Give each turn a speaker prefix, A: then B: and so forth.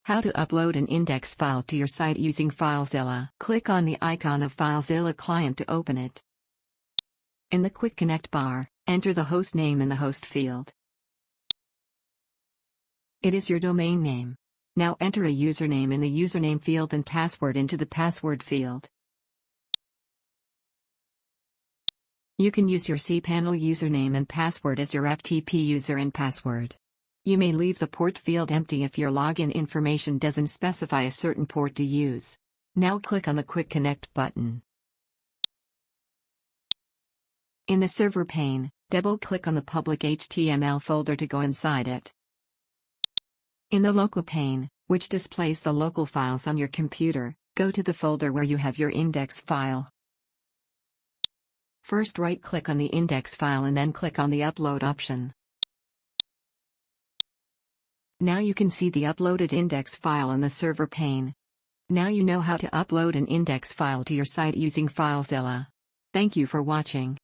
A: How to upload an index file to your site using FileZilla. Click on the icon of FileZilla client to open it. In the Quick Connect bar, enter the host name in the host field. It is your domain name. Now enter a username in the username field and password into the password field. You can use your cPanel username and password as your FTP user and password. You may leave the port field empty if your login information doesn't specify a certain port to use. Now click on the Quick Connect button. In the server pane, double-click on the public HTML folder to go inside it. In the local pane, which displays the local files on your computer, go to the folder where you have your index file. First right-click on the index file and then click on the Upload option. Now you can see the uploaded index file in the server pane. Now you know how to upload an index file to your site using FileZilla. Thank you for watching.